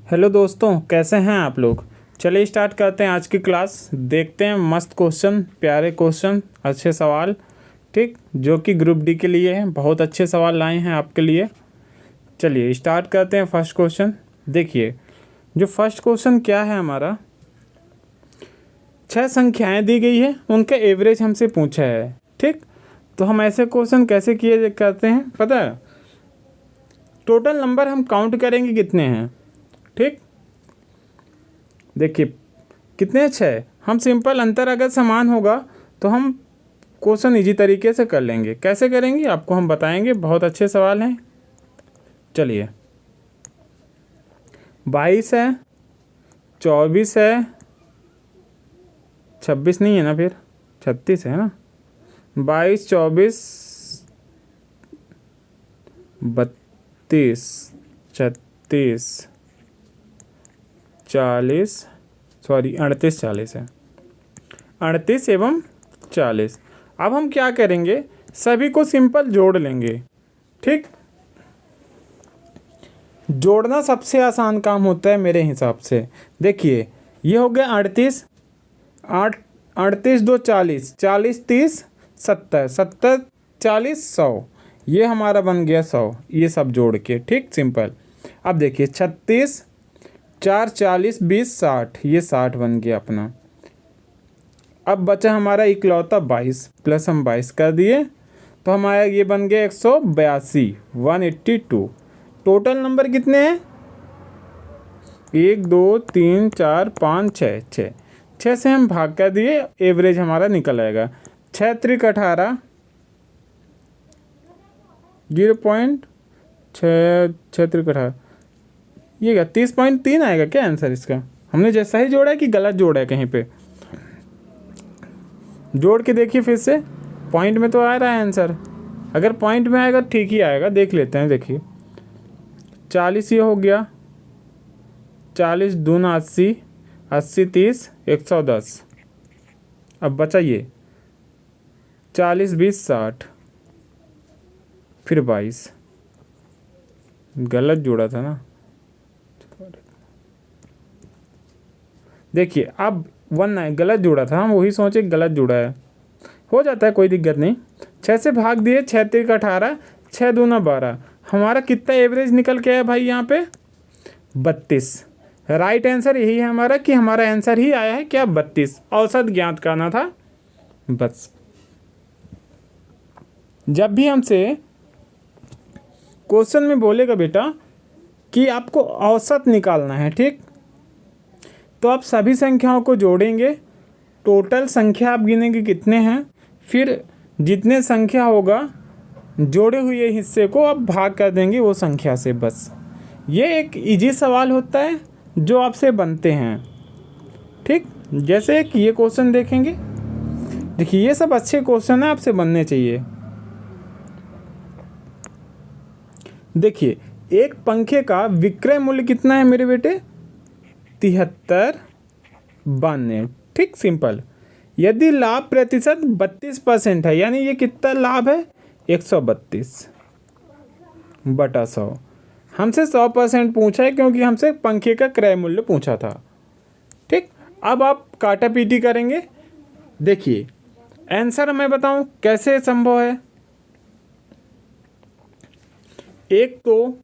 Hello दोस्तों, कैसे हैं आप लोग। चलिए स्टार्ट करते हैं आज की क्लास। देखते हैं मस्त क्वेश्चन, प्यारे क्वेश्चन, अच्छे सवाल, ठीक, जो कि ग्रुप डी के लिए हैं। बहुत अच्छे सवाल लाए हैं आपके लिए। चलिए स्टार्ट करते हैं फर्स्ट क्वेश्चन। देखिए जो फर्स्ट क्वेश्चन क्या है हमारा, 6 संख्याएं दी गई है, उनका एवरेज हमसे पूछा है। ठीक, तो हम ऐसे क्वेश्चन कैसे किए करते हैं पता है। टोटल नंबर हम काउंट करेंगे कितने हैं। ठीक, देखिए कितने 6। हम सिंपल अंतर अगर समान होगा तो हम क्वेश्चन इजी तरीके से कर लेंगे। कैसे करेंगे आपको हम बताएंगे, बहुत अच्छे सवाल हैं। चलिए 22 है, 24 है, 26 नहीं है ना, फिर 36 है ना। 22, 24, 32, 36, 40, सॉरी 38, 40 है। 38 एवं 40। अब हम क्या करेंगे, सभी को सिंपल जोड़ लेंगे। ठीक, जोड़ना सबसे आसान काम होता है मेरे हिसाब से। देखिए ये हो गया 38, 38 2 40, 40 30 70, 70 40 100, ये हमारा बन गया 100। ये सब जोड़ के ठीक सिंपल। अब देखिए 36 4 40 20 60, ये 60 बन गया अपना। अब बचा हमारा इकलौता 22, प्लस हम 22 कर दिए तो हमारा ये बन गया 182, 182। टोटल नंबर कितने हैं, 1 2 3 4 5 6, 6 से हम भाग कर दिए, एवरेज हमारा निकल आएगा 6 त्रिक 18, 0.6 त्रिक 18, ये क्या 30.3 आएगा क्या आंसर इसका। हमने जैसा ही जोड़ा है कि गलत जोड़ा है कहीं पे, जोड़ के देखिए फिर से। पॉइंट में तो आ रहा है आंसर, अगर पॉइंट में आएगा ठीक ही आएगा। देख लेते हैं। देखिए 40 ये हो गया, 40 दूना 80, 80 30 110। अब बचा ये 40 20 60, फिर 22, गलत जोड़ा था ना। देखिए अब 1 है, गलत जोड़ा था, हम वही सोचे गलत जोड़ा है, हो जाता है, कोई दिक्कत नहीं। 6 से भाग दिए, 6 त्रिक 18, 6 दूना 12, हमारा कितना एवरेज निकल के आया भाई यहाँ पे 32। राइट आंसर यही है हमारा, कि हमारा आंसर ही आया है क्या 32। औसत ज्ञात करना था बस। जब भी हमसे क्वेश्चन में बोलेगा बेटा कि आपको औसत निकालना है, ठीक, तो आप सभी संख्याओं को जोड़ेंगे। टोटल संख्या आप गिनेंगे कितने हैं, फिर जितने संख्या होगा जोड़े हुए हिस्से को आप भाग कर देंगे वो संख्या से, बस। ये एक इजी सवाल होता है जो आपसे बनते हैं। ठीक, जैसे कि ये क्वेश्चन देखेंगे, देखिए ये सब अच्छे क्वेश्चन है, आपसे बनने चाहिए। देखिए एक पंखे का विक्रय मूल्य कितना है मेरे बेटे, 73 92। ठीक सिंपल। यदि लाभ प्रतिशत 32% है, यानी ये कितना लाभ है 132 बटा 100। हमसे 100% पूछा है क्योंकि हमसे पंखे का क्रय मूल्य पूछा था। ठीक, अब आप काटा पीटी करेंगे। देखिए आंसर मैं बताऊं कैसे संभव है। एक तो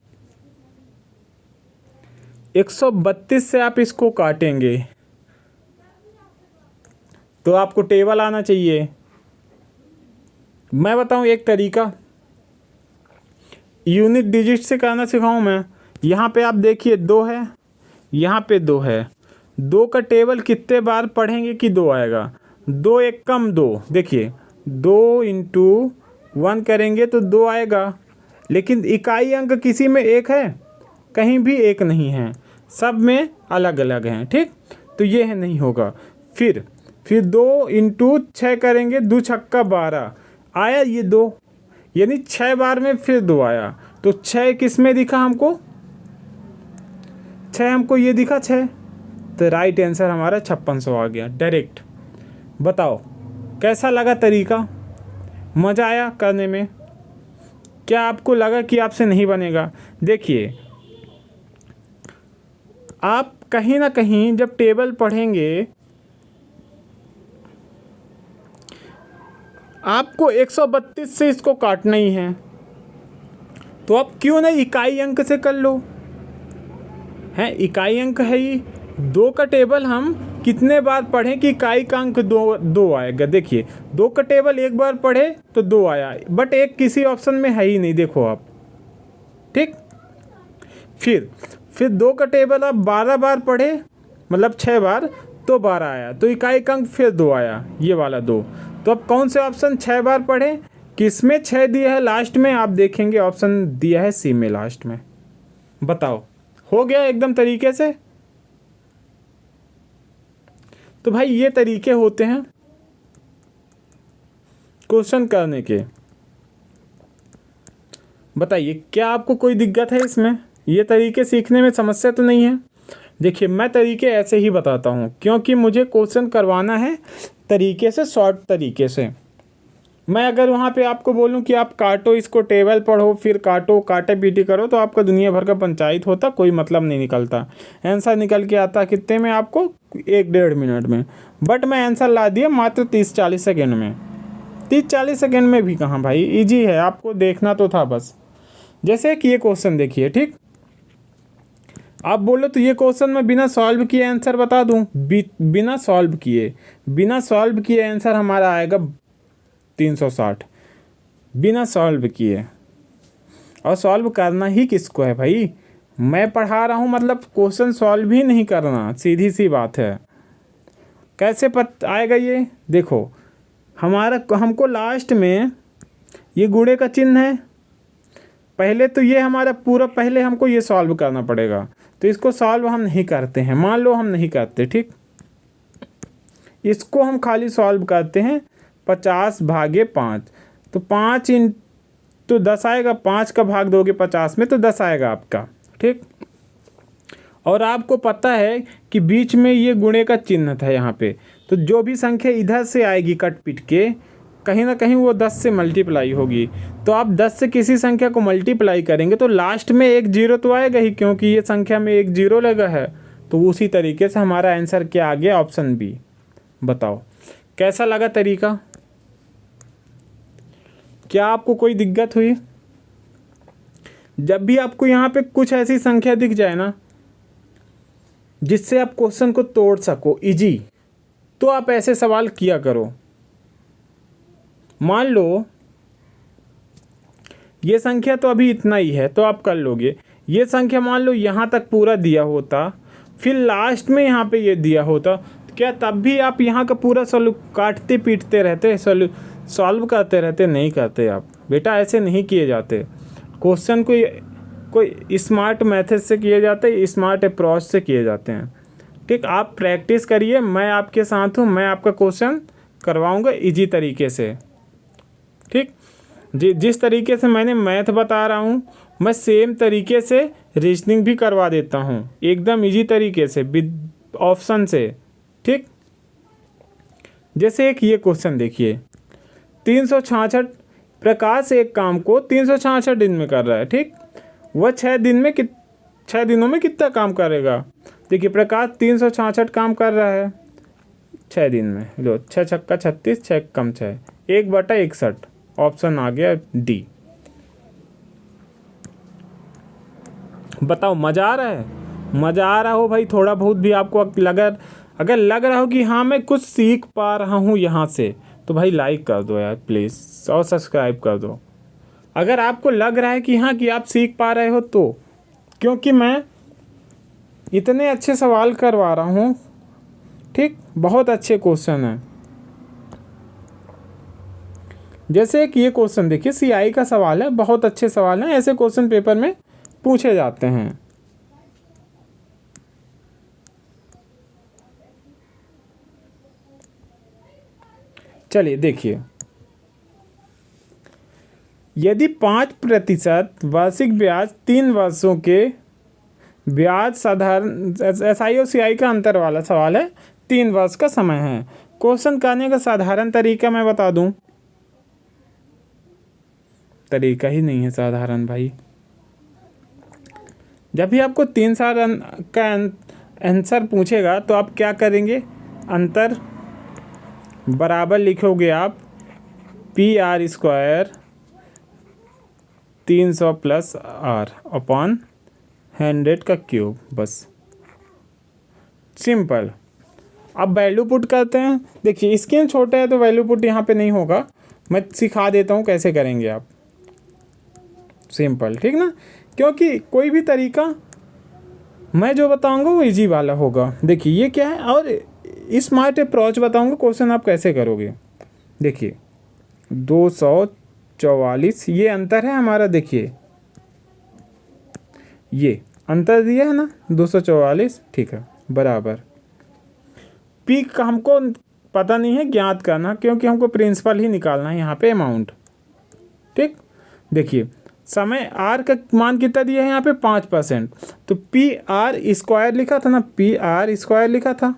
132 से आप इसको काटेंगे तो आपको टेबल आना चाहिए। मैं बताऊं एक तरीका, यूनिट डिजिट से करना सिखाऊं मैं। यहाँ पे आप देखिए 2 है, यहाँ पे 2 है, 2 का टेबल कितने बार पढ़ेंगे कि 2 आएगा। 2 एक कम 2, देखिए 2 × 1 करेंगे तो 2 आएगा। लेकिन इकाई अंक किसी में 1 है, कहीं भी 1 नहीं है, सब में अलग अलग हैं। ठीक, तो ये है नहीं होगा। फिर 2 × 6 करेंगे, 2 छक्का 12 आया, ये 2, यानी 6 बार में फिर 2 आया। तो 6 किस में दिखा हमको, 6 हमको ये दिखा 6, तो राइट आंसर हमारा 5600 आ गया डायरेक्ट। बताओ कैसा लगा तरीका, मज़ा आया करने में। क्या आपको लगा कि आपसे नहीं बनेगा। देखिए आप कहीं ना कहीं जब टेबल पढ़ेंगे आपको 132 से इसको काटना ही है, तो आप क्यों नहीं इकाई अंक से कर लो। है इकाई अंक है ही, 2 का टेबल हम कितने बार पढ़ें कि इकाई का अंक 2 आएगा। देखिए 2 का टेबल एक बार पढ़े तो 2 आया, बट एक किसी ऑप्शन में है ही नहीं, देखो आप। ठीक, फिर 2 का टेबल आप 12 बार पढ़े, मतलब 6 बार, तो 12 आया, तो इकाई का अंक फिर 2 आया, ये वाला 2। तो अब कौन से ऑप्शन 6 बार पढ़े, किसमें 6 दिया है लास्ट में, आप देखेंगे ऑप्शन दिया है सी में लास्ट में। बताओ, हो गया एकदम तरीके से। तो भाई ये तरीके होते हैं क्वेश्चन करने के। बताइए क्या आपको कोई दिक्कत है इसमें, ये तरीके सीखने में समस्या तो नहीं है। देखिए मैं तरीके ऐसे ही बताता हूँ क्योंकि मुझे क्वेश्चन करवाना है तरीके से, शॉर्ट तरीके से। मैं अगर वहाँ पे आपको बोलूँ कि आप काटो इसको, टेबल पढ़ो, फिर काटो, काटे पीटी करो, तो आपका दुनिया भर का पंचायत होता, कोई मतलब नहीं निकलता। आंसर निकल के आता कितने में, आपको 1-1.5 मिनट में। बट मैं आंसर ला दिया मात्र 30-40 सेकेंड में। 30-40 सेकेंड में भी कहाँ भाई, ईजी है, आपको देखना तो था बस। जैसे कि ये क्वेश्चन देखिए, ठीक, आप बोलो तो ये क्वेश्चन मैं बिना सॉल्व किए आंसर बता दूं। बिना सॉल्व किए आंसर हमारा आएगा 360, बिना सॉल्व किए। और सॉल्व करना ही किसको है भाई, मैं पढ़ा रहा हूँ, मतलब क्वेश्चन सॉल्व ही नहीं करना, सीधी सी बात है। कैसे आएगा ये, देखो हमको लास्ट में ये गुणे का चिन्ह है, पहले तो ये हमारा पूरा, पहले हमको ये सॉल्व करना पड़ेगा, तो इसको सॉल्व हम नहीं करते हैं, मान लो हम नहीं करते, ठीक। इसको हम खाली सॉल्व करते हैं 50/5, तो 5 तो 10 आएगा, 5 का भाग दोगे 50 में तो 10 आएगा आपका, ठीक। और आपको पता है कि बीच में ये गुणे का चिन्ह था यहाँ पे, तो जो भी संख्या इधर से आएगी कट पिट के, कहीं ना कहीं वो 10 से मल्टीप्लाई होगी। तो आप 10 से किसी संख्या को मल्टीप्लाई करेंगे तो लास्ट में एक जीरो तो आएगा ही, क्योंकि ये संख्या में एक जीरो लगा है। तो उसी तरीके से हमारा आंसर क्या आ गया, ऑप्शन बी। बताओ कैसा लगा तरीका, क्या आपको कोई दिक्कत हुई। जब भी आपको यहाँ पे कुछ ऐसी संख्या दिख जाए ना जिससे आप क्वेश्चन को तोड़ सको इजी, तो आप ऐसे सवाल किया करो। मान लो ये संख्या तो अभी इतना ही है, तो आप कर लोगे। ये संख्या मान लो यहाँ तक पूरा दिया होता, फिर लास्ट में यहाँ पे ये दिया होता, क्या तब भी आप यहाँ का पूरा काटते पीटते रहते, सॉल्व करते रहते? नहीं करते आप बेटा, ऐसे नहीं किए जाते। क्वेश्चन कोई स्मार्ट मेथड से किए जाते हैं, स्मार्ट अप्रोच से किए जाते हैं, ठीक। आप प्रैक्टिस करिए, मैं आपके साथ हूँ, मैं आपका क्वेश्चन करवाऊँगा इजी तरीके से, ठीक। जिस तरीके से मैंने मैथ बता रहा हूँ, मैं सेम तरीके से रीजनिंग भी करवा देता हूँ, एकदम इजी तरीके से, विद ऑप्शन से, ठीक। जैसे एक ये क्वेश्चन देखिए, 366 प्रकाश एक काम को 366 दिन में कर रहा है, ठीक। वह 6 दिनों में कितना काम करेगा। देखिए प्रकाश 366 काम कर रहा है 6 दिन में, लो 6 छक्का 36, 6 कम 6, 1/61, ऑप्शन आ गया डी। बताओ मज़ा आ रहा है, मज़ा आ रहा हो भाई, थोड़ा बहुत भी आपको अगर लग रहा हो कि हाँ मैं कुछ सीख पा रहा हूँ यहाँ से, तो भाई लाइक कर दो यार प्लीज़, और सब्सक्राइब कर दो। अगर आपको लग रहा है कि हाँ कि आप सीख पा रहे हो, तो क्योंकि मैं इतने अच्छे सवाल करवा रहा हूँ, ठीक, बहुत अच्छे क्वेश्चन हैं। जैसे एक ये क्वेश्चन देखिए, सीआई का सवाल है, बहुत अच्छे सवाल हैं, ऐसे क्वेश्चन पेपर में पूछे जाते हैं। चलिए देखिए, यदि 5% वार्षिक ब्याज 3 वर्षों के ब्याज साधारण एसआई और सीआई का अंतर वाला सवाल है, 3 वर्ष का समय है। क्वेश्चन करने का साधारण तरीका मैं बता दूं, तरीका ही नहीं है साधारण भाई। जब भी आपको 3 साल का आंसर पूछेगा तो आप क्या करेंगे, अंतर बराबर लिखोगे आप P R square 300 plus R upon 100 का क्यूब, बस सिंपल। अब वैल्यू पुट करते हैं। देखिए स्क्रीन छोटा है तो वैल्यू पुट यहाँ पे नहीं होगा, मैं सिखा देता हूँ कैसे करेंगे आप, सिंपल, ठीक ना, क्योंकि कोई भी तरीका मैं जो बताऊंगा वो इजी वाला होगा। देखिए ये क्या है और स्मार्ट अप्रोच बताऊंगा, क्वेश्चन आप कैसे करोगे। देखिए 244 ये अंतर है हमारा, देखिए ये अंतर दिया है ना 244, ठीक है, बराबर पी का हमको पता नहीं है, ज्ञात करना, क्योंकि हमको प्रिंसिपल ही निकालना है यहाँ पे, अमाउंट, ठीक। देखिए समय आर का मान कितना दिया है यहाँ पे 5%, तो पी आर स्क्वायर लिखा था ना, पी आर स्क्वायर लिखा था,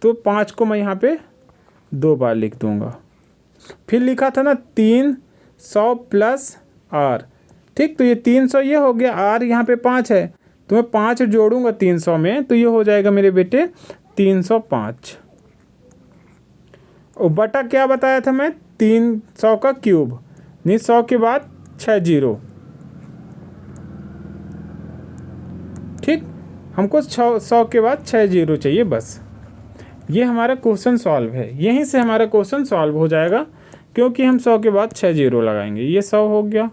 तो 5 को मैं यहाँ पे 2 बार लिख दूंगा। फिर लिखा था ना 300 प्लस आर, ठीक, तो ये 300 ये हो गया, आर यहाँ पे 5 है, तो मैं 5 जोड़ूंगा 300 में, तो ये हो जाएगा मेरे बेटे 305, और बटा क्या बताया था मैं, 300 का क्यूब, नहीं 100 के बाद 6 जीरो, ठीक, हमको 100 के बाद 6 जीरो चाहिए, बस ये हमारा क्वेश्चन सॉल्व है। यहीं से हमारा क्वेश्चन सॉल्व हो जाएगा, क्योंकि हम 100 के बाद 6 जीरो लगाएंगे। ये 100 हो गया,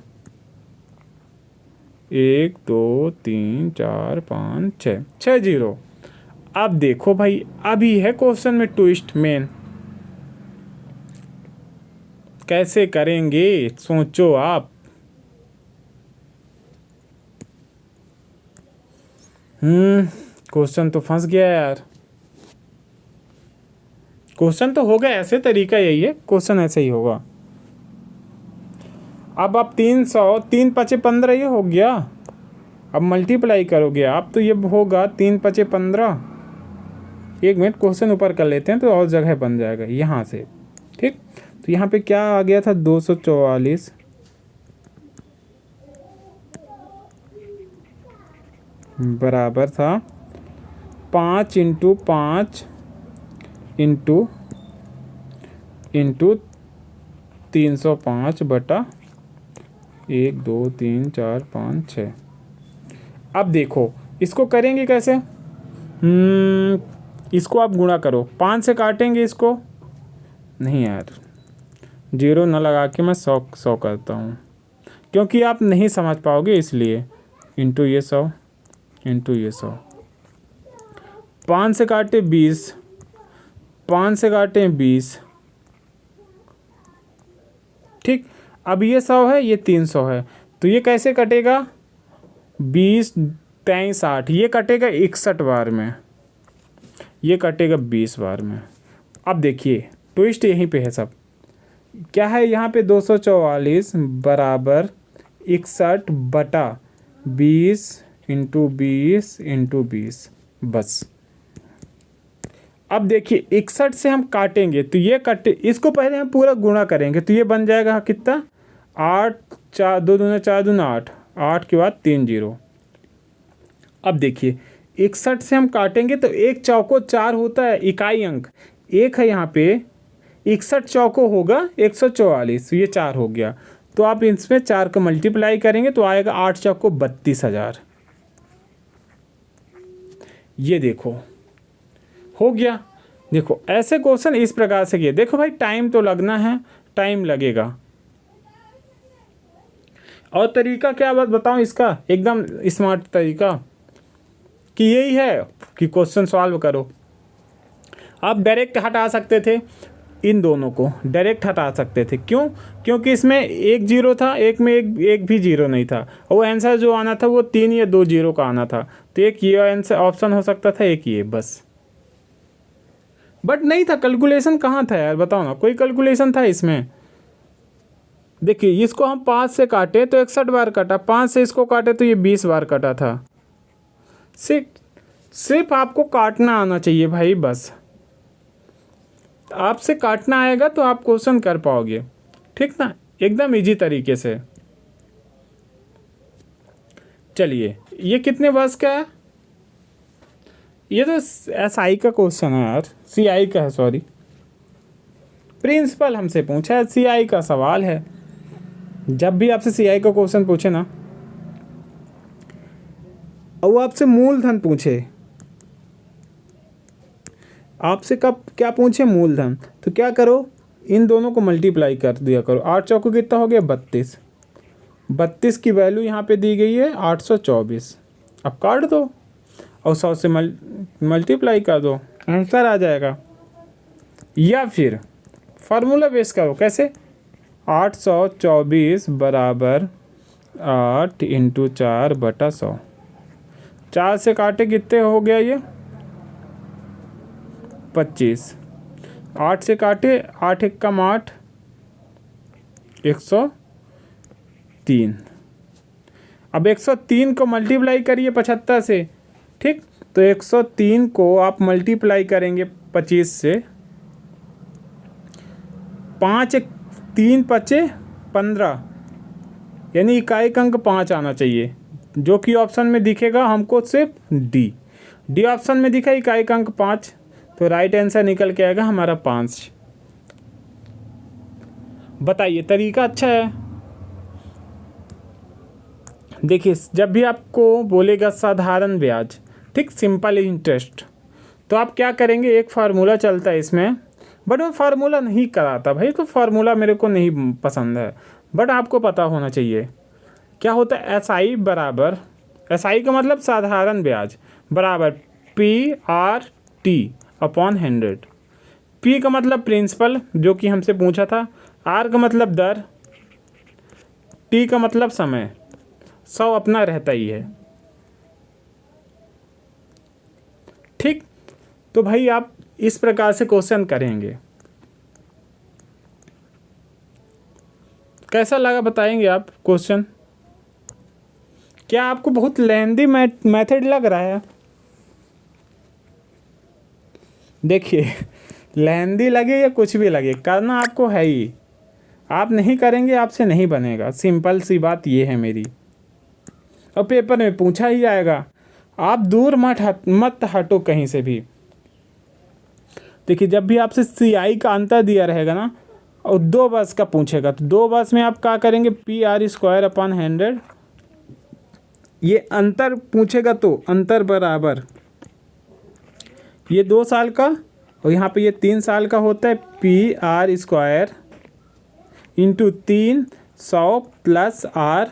1 2 3 4 5 6 जीरो। अब देखो भाई, अभी है क्वेश्चन में ट्विस्ट मेन, कैसे करेंगे सोचो आप। क्वेश्चन तो फंस गया यार, क्वेश्चन तो होगा ऐसे, तरीका यही है, क्वेश्चन ऐसे ही होगा। अब आप 300 3 पचे 15 ये हो गया, अब मल्टीप्लाई करोगे आप तो ये होगा 3 पचे 15। एक मिनट क्वेश्चन ऊपर कर लेते हैं तो और जगह बन जाएगा यहाँ से, ठीक। तो यहाँ पे क्या आ गया था 244 बराबर था 5 इंटू 5 इंटू 305 बटा 1 2 3 4 5 6। अब देखो इसको करेंगे कैसे, इसको आप गुणा करो, 5 से काटेंगे इसको, नहीं यार जीरो न लगा के मैं 100 करता हूँ, क्योंकि आप नहीं समझ पाओगे इसलिए, इंटू ये 100 इंटू ये 100, 5 से काटे 20, 5 से काटे 20, ठीक। अब ये 100 है, ये 300 है, तो ये कैसे कटेगा, 20 23 60, ये कटेगा 61 बार में, ये कटेगा 20 बार में। अब देखिए ट्विस्ट यहीं पे है सब, क्या है यहाँ पे 244 बराबर 61 बटा 20 इंटू 20 इंटू 20, बस। अब देखिए 61 से हम काटेंगे तो ये कटे, इसको पहले हम पूरा गुणा करेंगे तो ये बन जाएगा कितना, 8 4 2 दूना 4 दूना 8, 8 के बाद 3 जीरो। अब देखिए 61 से हम काटेंगे तो एक चौको 4 होता है, इकाई अंक एक है यहाँ पे, 61 चौको होगा 144, ये 4 हो गया, तो आप इसमें 4 का मल्टीप्लाई करेंगे तो आएगा 8 चौको 32,000। ये देखो हो गया। देखो ऐसे क्वेश्चन इस प्रकार से किए, देखो भाई टाइम तो लगना है, टाइम लगेगा। और तरीका क्या बात बताऊं इसका, एकदम स्मार्ट तरीका कि यही है कि क्वेश्चन सॉल्व करो। आप डायरेक्ट हटा सकते थे, इन दोनों को डायरेक्ट हटा सकते थे, क्यों, क्योंकि इसमें एक जीरो था, एक में एक भी जीरो नहीं था, और वो आंसर जो आना था वो 3 या 2 जीरो का आना था, तो एक ये आंसर ऑप्शन हो सकता था, एक ये, बस। बट नहीं था, कैलकुलेशन कहाँ था यार, बताओ ना, कोई कैलकुलेशन था इसमें। देखिए इसको हम 5 से काटे तो 61 बार कटा, 5 से इसको काटे तो ये 20 बार कटा था। सिर्फ आपको काटना आना चाहिए भाई, बस। आपसे काटना आएगा तो आप क्वेश्चन कर पाओगे, ठीक ना, एकदम इजी तरीके से। चलिए ये कितने वर्ष का है, ये तो SI का क्वेश्चन है यार, CI का है, सॉरी। प्रिंसिपल हमसे पूछा है, CI का सवाल है। जब भी आपसे CI का क्वेश्चन पूछे ना, और वो आपसे मूलधन पूछे, आपसे कब क्या पूछे, मूलधन, तो क्या करो, इन दोनों को मल्टीप्लाई कर दिया करो। 8 चौको कितना हो गया, 32। 32 की वैल्यू यहाँ पे दी गई है 824। अब काट दो और 100 से मल्टीप्लाई कर दो, आंसर आ जाएगा। या फिर फार्मूला बेस करो, कैसे, 824 बराबर 8 इंटू 4/100। 4 से काटे कितने हो गया ये, 25। 8 से काटे, 8 एकम 8, 103। अब 103 को मल्टीप्लाई करिए 75 से, ठीक। तो 103 को आप मल्टीप्लाई करेंगे 25 से, 5 3 5 15, यानी इकाई अंक 5 आना चाहिए, जो कि ऑप्शन में दिखेगा हमको सिर्फ डी ऑप्शन में दिखा इकाई अंक 5, तो राइट आंसर निकल के आएगा हमारा 5। बताइए, तरीका अच्छा है। देखिए, जब भी आपको बोलेगा साधारण ब्याज, ठीक, सिंपल इंटरेस्ट, तो आप क्या करेंगे, एक फार्मूला चलता है इसमें, बट वो फार्मूला नहीं कराता भाई, तो फार्मूला मेरे को नहीं पसंद है, बट आपको पता होना चाहिए। क्या होता है, SI बराबर, SI का मतलब साधारण ब्याज, बराबर PRT अपॉन 100। P का मतलब प्रिंसिपल, जो कि हमसे पूछा था, R का मतलब दर, T का मतलब समय, 100 अपना रहता ही है, ठीक। तो भाई आप इस प्रकार से क्वेश्चन करेंगे, कैसा लगा बताएंगे आप क्वेश्चन। क्या आपको बहुत लेंदी मेथड लग रहा है? देखिए, लेंदी लगे या कुछ भी लगे, करना आपको है ही। आप नहीं करेंगे, आपसे नहीं बनेगा, सिंपल सी बात ये है मेरी। और पेपर में पूछा ही जाएगा, आप दूर मत हटो कहीं से भी। देखिए, जब भी आपसे CI का अंतर दिया रहेगा ना, और 2 बस का पूछेगा, तो 2 बस में आप क्या करेंगे, PR² अपॉन 100, ये अंतर पूछेगा तो अंतर बराबर, ये 2 साल का और यहाँ पे ये 3 साल का होता है, PR² into 300 plus R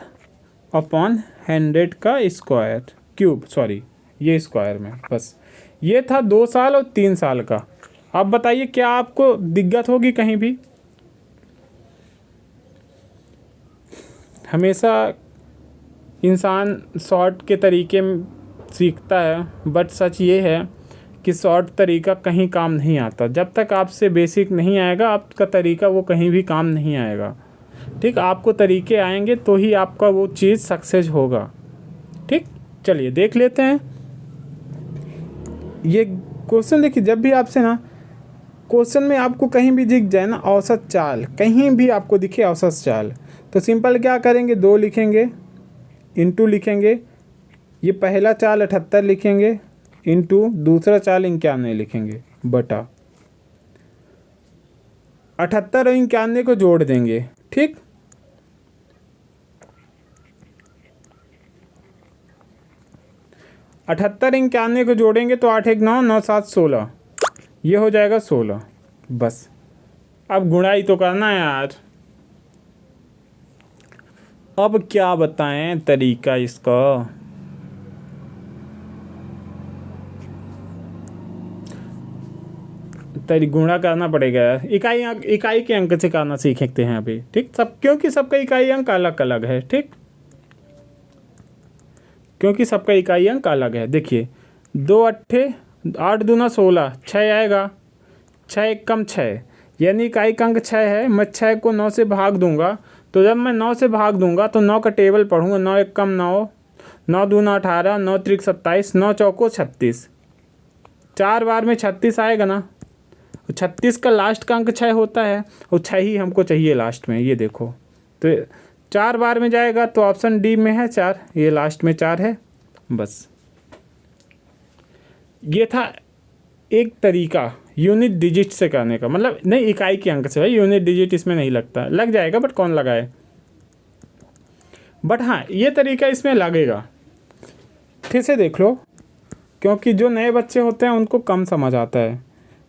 upon 100 का स्क्वायर क्यूब, सॉरी ये स्क्वायर में, बस ये था 2 साल और 3 साल का। अब बताइए, क्या आपको दिक्कत होगी कहीं भी? हमेशा इंसान शॉर्ट के तरीके में सीखता है, बट सच ये है कि शॉर्ट तरीका कहीं काम नहीं आता। जब तक आपसे बेसिक नहीं आएगा, आपका तरीका वो कहीं भी काम नहीं आएगा, ठीक। आपको तरीके आएंगे तो ही आपका वो चीज़ सक्सेस होगा, ठीक। चलिए देख लेते हैं ये क्वेश्चन। देखिए, जब भी आपसे ना क्वेश्चन में आपको कहीं भी दिख जाए ना औसत चाल, कहीं भी आपको दिखे औसत चाल, तो सिंपल क्या करेंगे, 2 लिखेंगे, इंटू लिखेंगे, ये पहला चाल 78 लिखेंगे, इंटू दूसरा चाल 91 लिखेंगे, बटा 78 और 91 को जोड़ देंगे, ठीक। अठहत्तर 91 को जोड़ेंगे तो 8 1 9 9 7 16, ये हो जाएगा 16। बस अब गुणाई तो करना है यार। अब क्या बताएं तरीका इसका। गुणा करना पड़ेगा यार, इकाई के अंक से करना सीखते हैं अभी, ठीक। सब क्योंकि सबका इकाई अंक अलग अलग है, ठीक, क्योंकि सबका इकाई अंक अलग है। देखिए, 2 अट्ठे 8 दूना 16, 6 आएगा, 6 एक कम 6, यानी इकाई अंक 6 है। मैं 6 को 9 से भाग दूंगा, तो जब मैं 9 से भाग दूंगा तो 9 का टेबल पढ़ूंगा, 9 एक कम 9, 9 दूना 18, 9 त्रिक 27, 9 चौको 36, 4 बार में 36 आएगा ना। 36 का लास्ट का अंक 6 होता है, और 6 ही हमको चाहिए लास्ट में, ये देखो। तो 4 बार में जाएगा, तो ऑप्शन डी में है 4, ये लास्ट में 4 है। बस ये था एक तरीका यूनिट डिजिट से करने का, मतलब नहीं इकाई के अंक से भाई, यूनिट डिजिट इसमें नहीं लगता, लग जाएगा बट कौन लगाए, बट हाँ ये तरीका इसमें लगेगा। फिर से देख लो, क्योंकि जो नए बच्चे होते हैं उनको कम समझ आता है।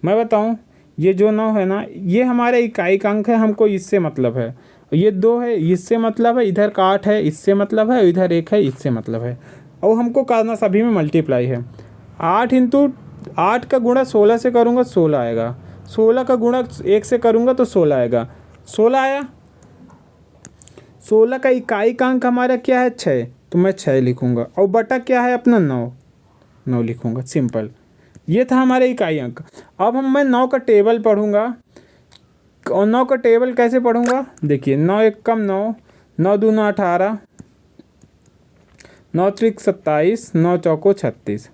मैं बताऊं, ये जो 9 है ना, ये हमारे इकाई का अंक है, हमको इससे मतलब है। ये 2 है, इससे मतलब है। इधर का 8 है, इससे मतलब है। इधर 1 है, इससे मतलब है। और हमको करना सभी में मल्टीप्लाई है। 8 इंटू 8 का गुणा 16 से करूँगा 16 आएगा। 16 का गुणा 1 से करूँगा तो 16 आएगा। 16 आया। 16 का इकाई का अंक हमारा क्या है 6, तो मैं 6 लिखूँगा। और बटा क्या है अपना 9 लिखूँगा। सिंपल, ये था हमारे इकाई अंक। अब मैं 9 का टेबल पढ़ूँगा। और 9 का टेबल कैसे पढ़ूँगा, देखिए 9 एक कम 9, 9 दूना 18, 9 त्रिक 27, 9 चौको 36।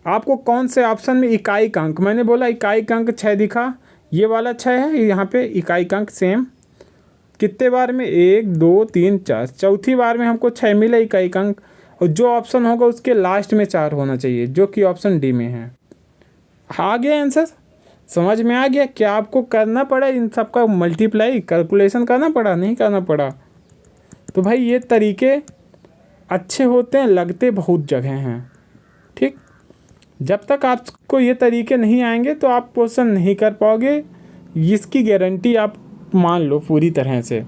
आपको कौन से ऑप्शन में इकाई का अंक, मैंने बोला इकाई का अंक 6 दिखा, ये वाला 6 है, यहाँ पे इकाई का अंक सेम। कितने बार में, 1 2 3 4, चौथी बार में हमको 6 मिला इकाई का अंक। और जो ऑप्शन होगा उसके लास्ट में 4 होना चाहिए, जो कि ऑप्शन डी में है। आ गया आंसर, समझ में आ गया? क्या आपको करना पड़ा इन सब का मल्टीप्लाई, कैलकुलेशन करना पड़ा, नहीं करना पड़ा? तो भाई ये तरीके अच्छे होते हैं, लगते बहुत जगह हैं। ठीक, जब तक आपको ये तरीके नहीं आएंगे तो आप क्वेश्चन नहीं कर पाओगे, इसकी गारंटी आप मान लो पूरी तरह से।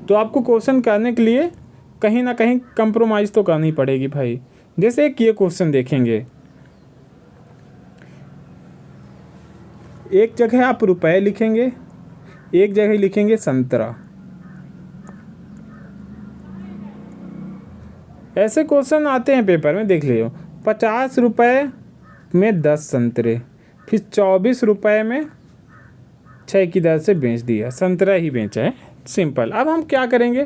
तो आपको क्वेश्चन करने के लिए कहीं ना कहीं कंप्रोमाइज़ तो करनी पड़ेगी भाई। जैसे एक ये क्वेश्चन देखेंगे, एक जगह आप रुपए लिखेंगे, एक जगह लिखेंगे संतरा। ऐसे क्वेश्चन आते हैं पेपर में, देख लियो। 50 रुपये में 10 संतरे, फिर 24 रुपये में 6 की दर से बेच दिया, संतरा ही बेचा है। सिंपल। अब हम क्या करेंगे,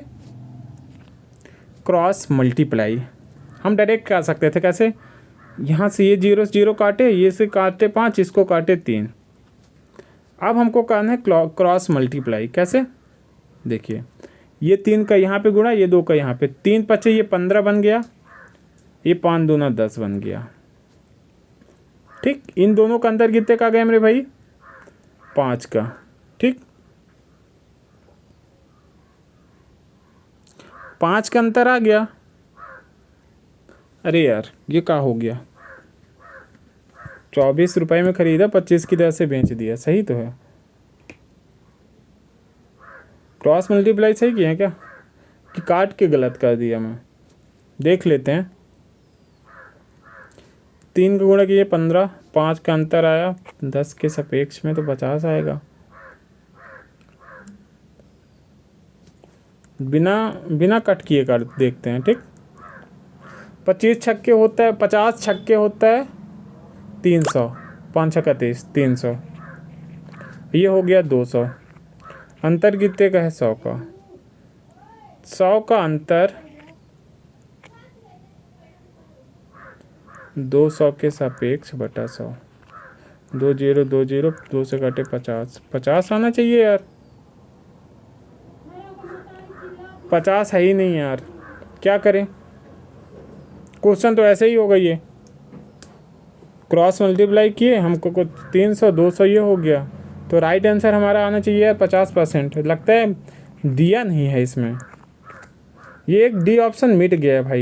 क्रॉस मल्टीप्लाई हम डायरेक्ट कर सकते थे। कैसे, यहाँ से ये 0 0 काटे, ये से काटे 5, इसको काटे 3। अब हमको करना है क्रॉस मल्टीप्लाई। कैसे, देखिए ये 3 का यहाँ पे गुणा, ये 2 का यहाँ पे, 3 पचे ये 15 बन गया, ये 5 दूना 10 बन गया। ठीक, इन दोनों का अंतर कितने का गया मेरे भाई, 5 का। ठीक, 5 का अंतर आ गया। अरे यार ये क्या हो गया, 24 रुपये में खरीदा, 25 की दर से बेच दिया, सही तो है। क्रॉस मल्टीप्लाई सही किया है क्या, कि काट के गलत कर दिया मैं, देख लेते हैं। 3 का गुणा किए 15, 5 का अंतर आया, 10 के सापेक्ष में तो 50 आएगा। बिना कट किए कर देखते हैं। ठीक, 25 छक्के होता है, 50 छक्के होता है 300, 5 छक्का 30, 300, ये हो गया 200। अंतर कितने का है, 100 का। 100 का अंतर 200 के सापेक्ष बटा 100, 2 0 2 0, 2 से काटे 50, 50 आना चाहिए यार। 50 है ही नहीं यार, क्या करें, क्वेश्चन तो ऐसे ही होगा। ये क्रॉस मल्टीप्लाई किए, हमको कुछ 300 200 ये हो गया, तो राइट आंसर हमारा आना चाहिए यार 50%। लगता है दिया नहीं है इसमें, ये एक डी ऑप्शन मिट गया है भाई।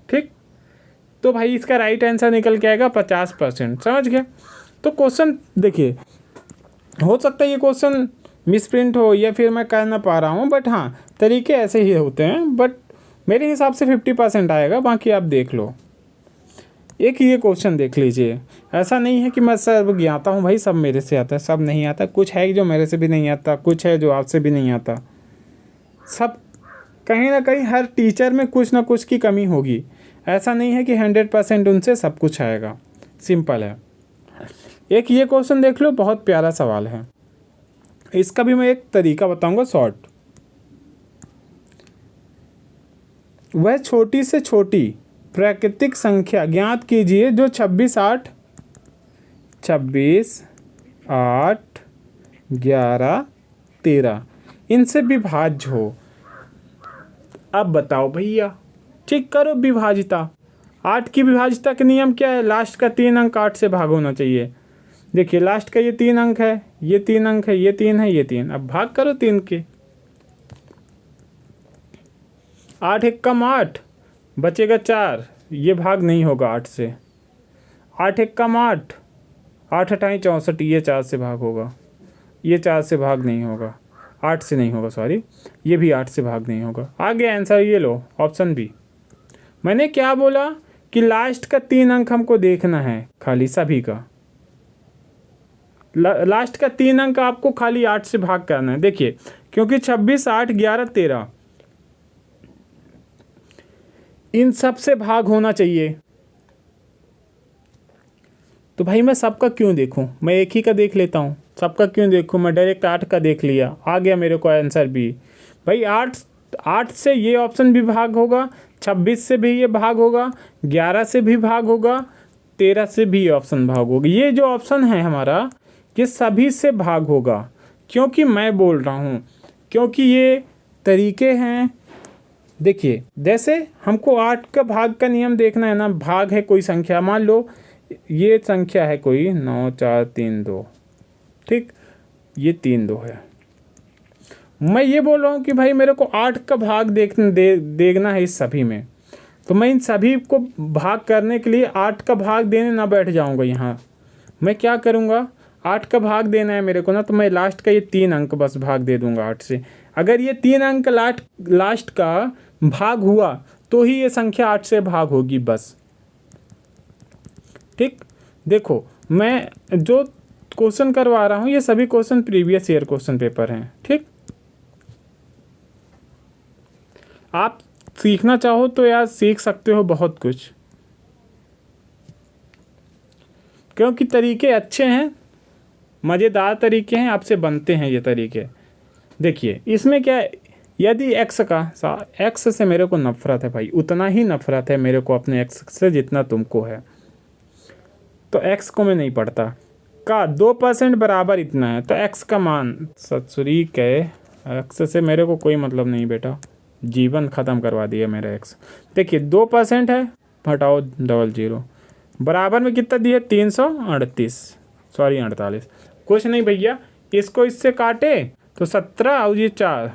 ठीक, तो भाई इसका राइट आंसर निकल के आएगा 50%, समझ गए। तो क्वेश्चन देखिए, हो सकता है ये क्वेश्चन मिसप्रिंट हो या फिर मैं कर ना पा रहा हूँ, बट हाँ तरीके ऐसे ही होते हैं। बट मेरे हिसाब से 50% आएगा, बाकी आप देख लो। एक ये क्वेश्चन देख लीजिए, ऐसा नहीं है कि मैं सब ज्ञाता हूँ भाई, सब मेरे से आता है, सब नहीं आता, कुछ है जो मेरे से भी नहीं आता, कुछ है जो आपसे भी नहीं आता। सब कहीं ना कहीं हर टीचर में कुछ ना कुछ की कमी होगी, ऐसा नहीं है कि 100% उनसे सब कुछ आएगा। सिंपल है। एक ये क्वेश्चन देख लो, बहुत प्यारा सवाल है, इसका भी मैं एक तरीका बताऊंगा शॉर्ट। वह छोटी से छोटी प्राकृतिक संख्या ज्ञात कीजिए जो 26 8 11 13 इनसे विभाज्य हो। अब बताओ भैया, ठीक करो विभाजिता। 8 की विभाजिता का नियम क्या है? लास्ट का 3 अंक 8 से भाग होना चाहिए। देखिए लास्ट का ये 3 अंक है, ये 3 अंक है, ये 3 है, ये 3। अब भाग करो 3 के। 8 एक कम 8, बचेगा 4। ये भाग नहीं होगा 8 से। 8 एक कम 8, 8 अठाई 64, ये 4 से भाग होगा। ये 4 से भाग नहीं होगा, 8 से नहीं होगा, सॉरी, ये भी 8 से भाग नहीं होगा। आ गया आंसर, ये लो ऑप्शन बी। मैंने क्या बोला कि लास्ट का 3 अंक हमको देखना है खाली, सभी का लास्ट का 3 अंक आपको खाली 8 से भाग करना है। देखिए क्योंकि 26, 8, 11, 13 इन सब से भाग होना चाहिए, तो भाई मैं सबका क्यों देखूं, मैं एक ही का देख लेता हूं। सबका क्यों देखूं, मैं डायरेक्ट 8 का देख लिया, आ गया मेरे को आंसर बी। भाई 8 से ये ऑप्शन भी भाग होगा, 26 से भी ये भाग होगा, 11 से भी भाग होगा, 13 से भी ऑप्शन भाग होगा। ये जो ऑप्शन है हमारा, ये सभी से भाग होगा। क्योंकि मैं बोल रहा हूँ, क्योंकि ये तरीके हैं। देखिए जैसे हमको 8 का भाग का नियम देखना है ना, भाग है कोई संख्या, मान लो ये संख्या है कोई 9, 4, 3, 2, ठीक, ये 3, 2 है। मैं ये बोल रहा हूँ कि भाई मेरे को 8 का भाग देखना है इस सभी में, तो मैं इन सभी को भाग करने के लिए 8 का भाग देने ना बैठ जाऊँगा यहाँ। मैं क्या करूँगा, 8 का भाग देना है मेरे को ना, तो मैं लास्ट का ये 3 अंक बस भाग दे दूँगा 8 से। अगर ये 3 अंक लास्ट का भाग हुआ तो ही ये संख्या 8 से भाग होगी बस। ठीक, देखो मैं जो क्वेश्चन करवा रहा हूँ ये सभी question previous year question paper हैं। ठीक, आप सीखना चाहो तो यार सीख सकते हो बहुत कुछ, क्योंकि तरीके अच्छे हैं, मज़ेदार तरीके हैं, आपसे बनते हैं ये तरीके। देखिए इसमें क्या है, यदि एक्स से मेरे को नफ़रत है भाई, उतना ही नफ़रत है मेरे को अपने एक्स से जितना तुमको है, तो एक्स को मैं नहीं पढ़ता। का 2% बराबर इतना है, तो एक्स का मान सत्सुरी के एक्स से मेरे को कोई मतलब नहीं बेटा, जीवन ख़त्म करवा दिया मेरा एक्स। देखिए 2% है, हटाओ 00, बराबर में कितना दिया 338, सॉरी 48, कुछ नहीं भैया, इसको इससे काटे तो 17 और ये 4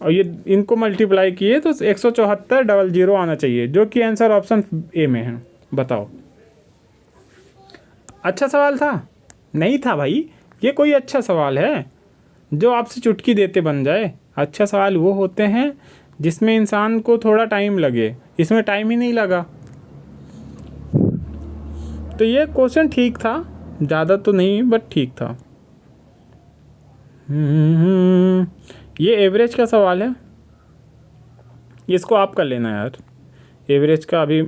और ये इनको मल्टीप्लाई किए तो 174 00 आना चाहिए, जो कि आंसर ऑप्शन ए में है। बताओ अच्छा सवाल था? नहीं था भाई, ये कोई अच्छा सवाल है जो आपसे चुटकी देते बन जाए? अच्छा सवाल वो होते हैं जिसमें इंसान को थोड़ा टाइम लगे, इसमें टाइम ही नहीं लगा। तो ये क्वेश्चन ठीक था, ज़्यादा तो नहीं बट ठीक था। ये एवरेज का सवाल है, इसको आप कर लेना यार। एवरेज का अभी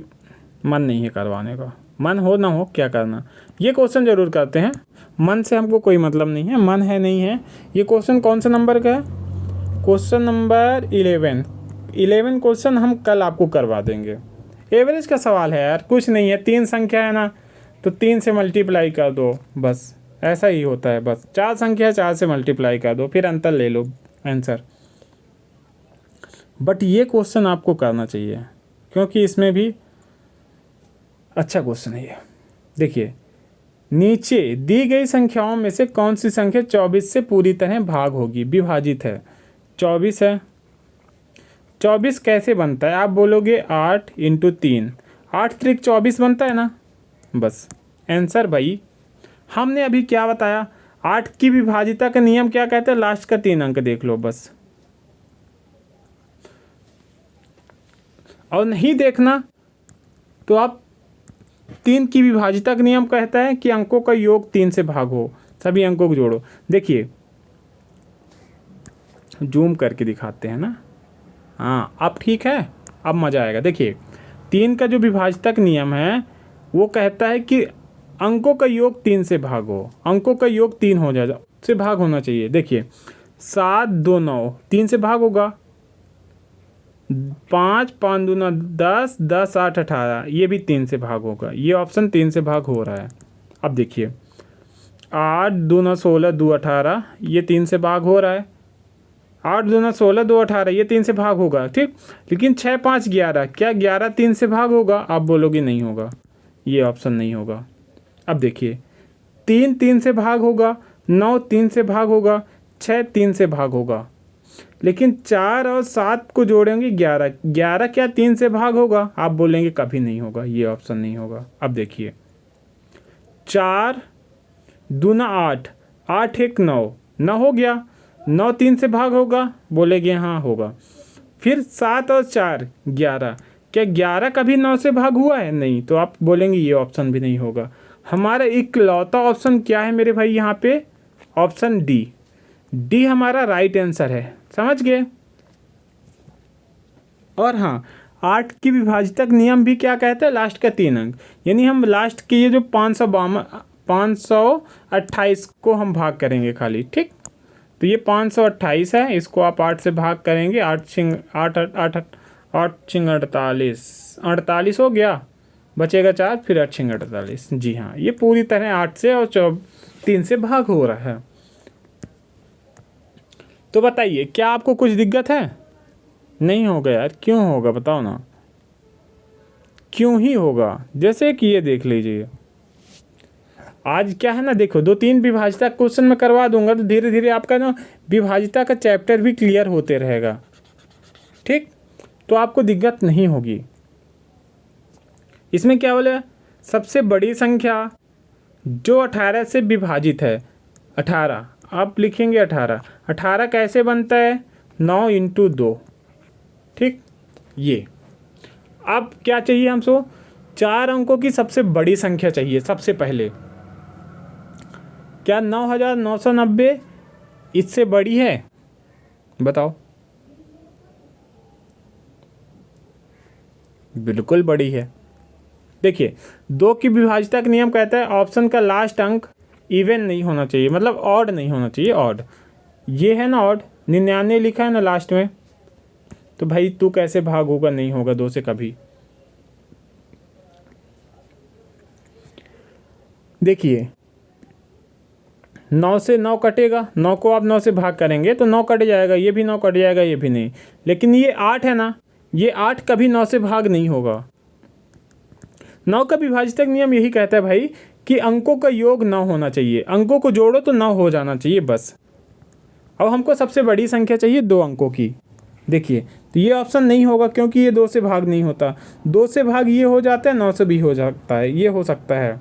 मन नहीं है करवाने का, मन हो ना हो क्या करना, ये क्वेश्चन ज़रूर करते हैं। मन से हमको कोई मतलब नहीं है, मन है नहीं है। ये क्वेश्चन कौन सा नंबर का है? क्वेश्चन नंबर 11 क्वेश्चन हम कल आपको करवा देंगे। एवरेज का सवाल है यार, कुछ नहीं है, 3 संख्या है ना, तो 3 से मल्टीप्लाई कर दो बस, ऐसा ही होता है बस। 4 संख्या 4 से मल्टीप्लाई कर दो, फिर अंतर ले लो आंसर। बट ये क्वेश्चन आपको करना चाहिए, क्योंकि इसमें भी अच्छा क्वेश्चन है ये। देखिए नीचे दी गई संख्याओं में से कौन सी संख्या 24 से पूरी तरह भाग होगी, विभाजित है? 24 है। 24 कैसे बनता है? आप बोलोगे 8 × 3, 8 त्रिक 24 बनता है ना, बस आंसर भाई। हमने अभी क्या बताया, 8 की विभाजिता का नियम क्या कहता है? लास्ट का 3 अंक देख लो बस, और नहीं देखना तो आप 3 की विभाजिता का नियम कहता है कि अंकों का योग 3 से भाग हो, सभी अंकों को जोड़ो। देखिए जूम करके दिखाते हैं ना, हाँ अब ठीक है, अब मज़ा आएगा। देखिए 3 का जो विभाजिता का नियम है वो कहता है कि अंकों का योग 3 से भाग हो, अंकों का योग 3 हो जाए से भाग होना चाहिए। देखिए 7, 2, 9 3 से भाग होगा, 5, 5, 2, 9 10, 10, 8, 18 ये भी 3 से भाग होगा, ये ऑप्शन 3 से भाग हो रहा है। अब देखिए 8, 2, 9 16, 2, 18 ये 3 से भाग हो रहा है, 8 दूना 16, 2 18, ये 3 से भाग होगा, ठीक। लेकिन 6 5 11, क्या 11 3 से भाग होगा? आप बोलोगे नहीं होगा, ये ऑप्शन नहीं होगा। अब देखिए 3 3 से भाग होगा, 9 3 से भाग होगा, 6 3 से भाग होगा, लेकिन 4 और 7 को जोड़ेंगे 11, 11 क्या 3 से भाग होगा? आप बोलेंगे कभी नहीं होगा, ये ऑप्शन नहीं होगा। अब देखिए 4 दूना 8, 8 1 9, 9 हो गया, 9 3 से भाग होगा? बोलेंगे हाँ होगा। फिर 7 और 4 11, क्या 11 कभी 9 से भाग हुआ है? नहीं, तो आप बोलेंगे ये ऑप्शन भी नहीं होगा। हमारा इकलौता ऑप्शन क्या है मेरे भाई यहाँ पे? ऑप्शन डी, डी हमारा राइट आंसर है, समझ गए। और हाँ, 8 की विभाजितक नियम भी क्या कहता है? लास्ट का 3 अंक, यानी हम लास्ट के ये जो 528 को हम भाग करेंगे खाली, ठीक। तो ये 528 है, इसको आप 8 से भाग करेंगे, 8 छिंग 8 8 8 छिंग 48, 48 हो गया, बचेगा 4, फिर 8 छिंग 48। जी हाँ, ये पूरी तरह 8 से और 3 से भाग हो रहा है। तो बताइए क्या आपको कुछ दिक्कत है? नहीं होगा यार, क्यों होगा बताओ ना, क्यों ही होगा? जैसे कि ये देख लीजिए, आज क्या है ना, देखो 2-3 विभाजिता क्वेश्चन में करवा दूंगा, तो धीरे धीरे आपका ना विभाजिता का चैप्टर भी क्लियर होते रहेगा, ठीक। तो आपको दिक्कत नहीं होगी। इसमें क्या बोले? सबसे बड़ी संख्या जो 18 से विभाजित है, 18 आप लिखेंगे, 18 18 कैसे बनता है? 9 × 2, ठीक। ये अब क्या चाहिए हमको? 4 अंकों की सबसे बड़ी संख्या चाहिए सबसे पहले। क्या 9990 इससे बड़ी है? बताओ। बिल्कुल बड़ी है। देखिए 2 की विभाजिता का नियम कहता है ऑप्शन का लास्ट अंक इवन नहीं होना चाहिए, मतलब ऑड नहीं होना चाहिए, ऑड। ये है ना ऑड, 99 लिखा है ना लास्ट में, तो भाई तू कैसे भाग होगा? नहीं होगा 2 से कभी। देखिए 9 से 9 कटेगा, 9 को आप 9 से भाग करेंगे तो 9 कट जाएगा, ये भी 9 कट जाएगा, ये भी नहीं। लेकिन ये 8 है ना, ये 8 कभी 9 से भाग नहीं होगा। 9 का विभाजितक नियम यही कहता है भाई कि अंकों का योग 9 होना चाहिए, अंकों को जोड़ो तो 9 हो जाना चाहिए बस। अब हमको सबसे बड़ी संख्या चाहिए 2 अंकों की। देखिए तो ये ऑप्शन नहीं होगा क्योंकि ये 2 से भाग नहीं होता, 2 से भाग ये हो जाता है, 9 से भी हो जाता है, ये हो सकता है,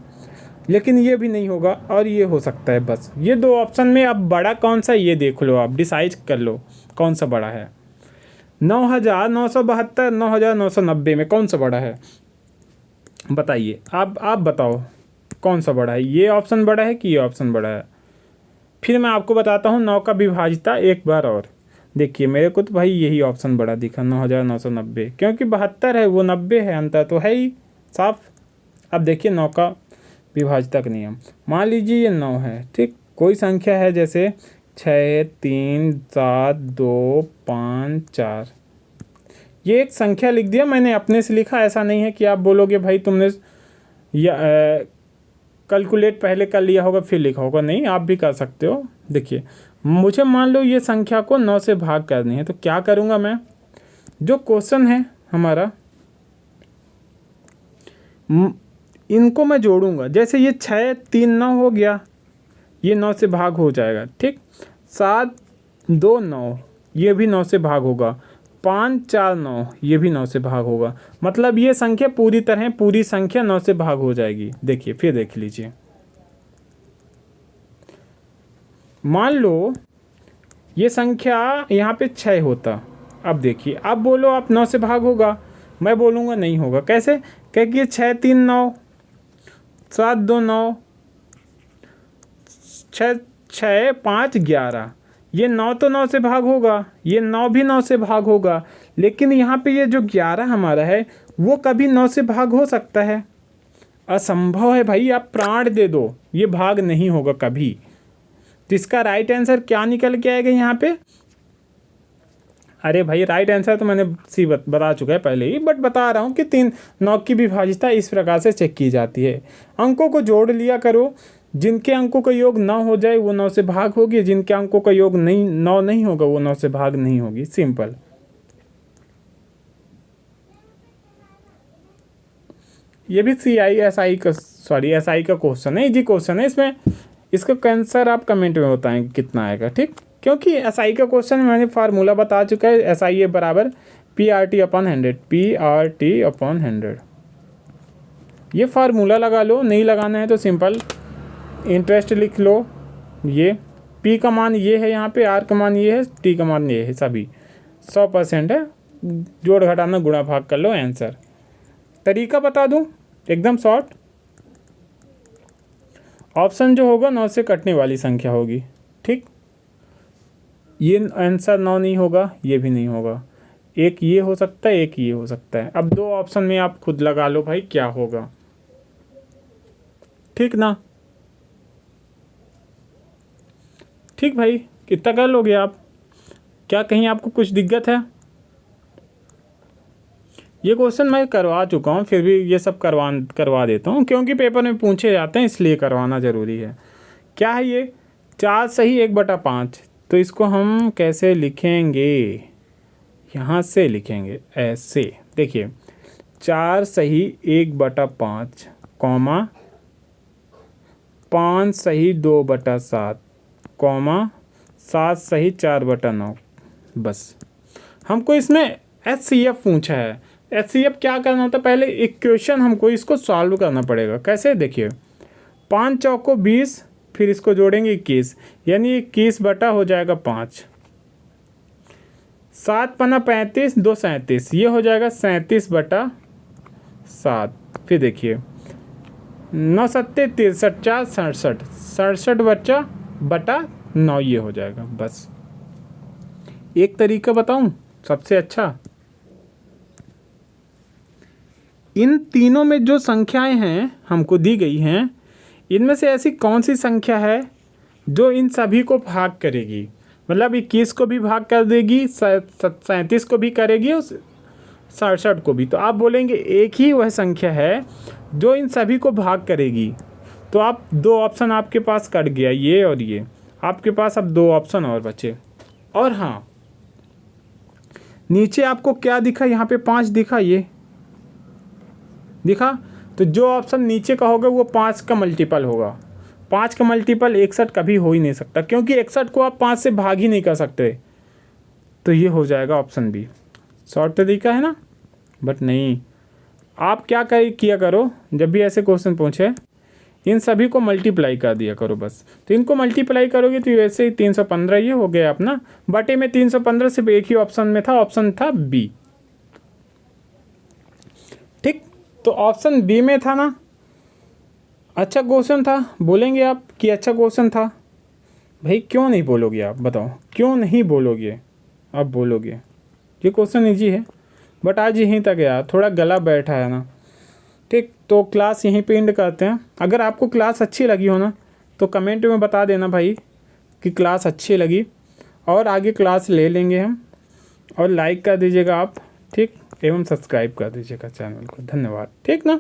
लेकिन ये भी नहीं होगा और ये हो सकता है। बस ये 2 ऑप्शन में अब बड़ा कौन सा, ये देख लो, आप डिसाइड कर लो कौन सा बड़ा है। 9972, 9990 में कौन सा बड़ा है? बताइए, आप बताओ कौन सा बड़ा है? ये ऑप्शन बड़ा है कि ये ऑप्शन बड़ा है? फिर मैं आपको बताता हूँ 9 का विभाजिता एक बार और। देखिए मेरे को तो भाई यही ऑप्शन बड़ा दिखा, 9990, क्योंकि 72 है, वो 90 है, अंतर तो है ही साफ। अब देखिए 9 का विभाजिता का नियम, मान लीजिए ये 9 है, ठीक। कोई संख्या है जैसे 6 3 7 2 5 4, ये एक संख्या लिख दिया मैंने, अपने से लिखा, ऐसा नहीं है कि आप बोलोगे भाई तुमने या कैलकुलेट पहले कर लिया होगा फिर लिखा होगा, नहीं, आप भी कर सकते हो। देखिए मुझे मान लो ये संख्या को 9 से भाग करनी है, तो क्या करूँगा मैं? जो क्वेश्चन है हमारा, इनको मैं जोड़ूंगा। जैसे ये 6 3 9 हो गया, ये 9 से भाग हो जाएगा, ठीक। 7 2 9, ये भी 9 से भाग होगा। 5 4 9, ये भी 9 से भाग होगा। मतलब ये संख्या पूरी तरह पूरी संख्या 9 से भाग हो जाएगी। देखिए फिर देख लीजिए, मान लो ये संख्या यहाँ पे 6 होता, अब देखिए, अब बोलो आप 9 से भाग होगा, मैं बोलूँगा नहीं होगा। कैसे? क्योंकि 6 3 9, 7 2 9, 6 6 5 11, ये 9 तो 9 से भाग होगा, ये 9 भी 9 से भाग होगा, लेकिन यहाँ पे ये जो 11 हमारा है वो कभी 9 से भाग हो सकता है? असंभव है भाई, आप प्राण दे दो, ये भाग नहीं होगा कभी। तो इसका राइट आंसर क्या निकल के आएगा यहाँ पे? अरे भाई राइट आंसर तो मैंने बता चुका है पहले ही, बट बता रहा हूँ कि 9 की विभाजिता इस प्रकार से चेक की जाती है। अंकों को जोड़ लिया करो, जिनके अंकों का योग 9 हो जाए वो 9 से भाग होगी, जिनके अंकों का योग 9 नहीं होगा वो 9 से भाग नहीं होगी। सिंपल। ये भी एसआई का क्वेश्चन है, इजी क्वेश्चन है। इसमें इसका आंसर आप कमेंट में बताएंगे कितना आएगा, ठीक। क्योंकि एसआई का क्वेश्चन मैंने फार्मूला बता चुका है। एसआई है बराबर PRT/100, PRT/100। ये फार्मूला लगा लो, नहीं लगाना है तो सिंपल इंटरेस्ट लिख लो। ये P का मान ये है, यहाँ पे R का मान ये है, T का मान ये है, सभी 100% है। जोड़ घटाना गुणा भाग कर लो, आंसर। तरीका बता दूं एकदम शॉर्ट। ऑप्शन जो होगा 9 से कटने वाली संख्या होगी, ठीक। ये आंसर 9 नहीं होगा, ये भी नहीं होगा। एक ये हो सकता है, एक ये हो सकता है। अब 2 ऑप्शन में आप खुद लगा लो भाई क्या होगा, ठीक ना। ठीक भाई, कितना कर लोगे आप? क्या कहीं आपको कुछ दिक्कत है? ये क्वेश्चन मैं करवा चुका हूँ, फिर भी ये सब करवा देता हूँ क्योंकि पेपर में पूछे जाते हैं, इसलिए करवाना ज़रूरी है। क्या है ये? 4 सही 1/5। तो इसको हम कैसे लिखेंगे? यहाँ से लिखेंगे ऐसे, देखिए 4 सही 1/5, कॉमा 5 सही 2/7, कॉमा 7 सही 4/9। बस हमको इसमें HCF पूछा है। HCF क्या करना होता है? पहले इक्वेशन हमको इसको सॉल्व करना पड़ेगा। कैसे? देखिए 5 चौको 20, फिर इसको जोड़ेंगे 21, यानी 21 बटा हो जाएगा 5। 7 पन्ना 35, 2 37, ये हो जाएगा 37/7। फिर देखिए 9 सत्ते 63, 4 67, 67 बटा 9, ये हो जाएगा। बस एक तरीका बताऊं सबसे अच्छा, इन तीनों में जो संख्याएं हैं हमको दी गई हैं, इनमें से ऐसी कौन सी संख्या है जो इन सभी को भाग करेगी? मतलब 21 को भी भाग कर देगी, 37 को भी करेगी और 67 को भी। तो आप बोलेंगे एक ही वह संख्या है जो इन सभी को भाग करेगी। तो आप 2 ऑप्शन आपके पास कट गया, ये और ये। आपके पास अब 2 ऑप्शन और बचे। और हाँ, नीचे आपको क्या दिखा? यहाँ पे 5 दिखा, ये दिखा। तो जो ऑप्शन नीचे का होगा वो 5 का मल्टीपल होगा। 5 का मल्टीपल 61 कभी हो ही नहीं सकता, क्योंकि 61 को आप 5 से भाग ही नहीं कर सकते। तो ये हो जाएगा ऑप्शन बी। शॉर्ट तरीका है ना, बट नहीं। आप क्या किया करो, जब भी ऐसे क्वेश्चन पूछे इन सभी को मल्टीप्लाई कर दिया करो बस। तो इनको मल्टीप्लाई करोगे तो वैसे ही 315 ये हो गया अपना। बटे में 315 सिर्फ एक ही ऑप्शन में था, ऑप्शन था बी, ठीक। तो ऑप्शन बी में था ना। अच्छा क्वेश्चन था, बोलेंगे आप कि अच्छा क्वेश्चन था। भाई क्यों नहीं बोलोगे आप? बताओ क्यों नहीं बोलोगे? आप बोलोगे ये क्वेश्चन इजी है, बट आज यहीं तक यार थोड़ा गला बैठा है ना, ठीक। तो क्लास यहीं पे एंड करते हैं। अगर आपको क्लास अच्छी लगी हो ना तो कमेंट में बता देना भाई कि क्लास अच्छी लगी, और आगे क्लास ले लेंगे हम। और लाइक कर दीजिएगा आप, ठीक, एवं सब्सक्राइब कर दीजिएगा चैनल को। धन्यवाद, ठीक ना।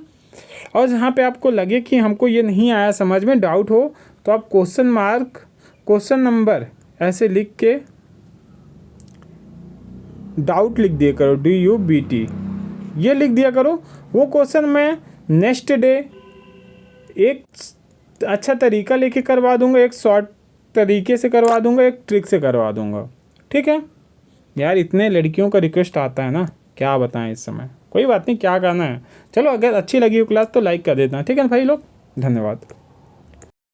और जहाँ पे आपको लगे कि हमको ये नहीं आया समझ में, डाउट हो, तो आप क्वेश्चन नंबर ऐसे लिख के डाउट लिख दिया करो, DUBT ये लिख दिया करो। वो क्वेश्चन मैं नेक्स्ट डे एक अच्छा तरीका लेके करवा दूंगा, एक शॉर्ट तरीके से करवा दूंगा, एक ट्रिक से करवा दूंगा, ठीक है। यार इतने लड़कियों का रिक्वेस्ट आता है ना, क्या बताएं इस समय। कोई बात नहीं, क्या करना है। चलो अगर अच्छी लगी हो क्लास तो लाइक कर देना, ठीक है भाई लोग। धन्यवाद।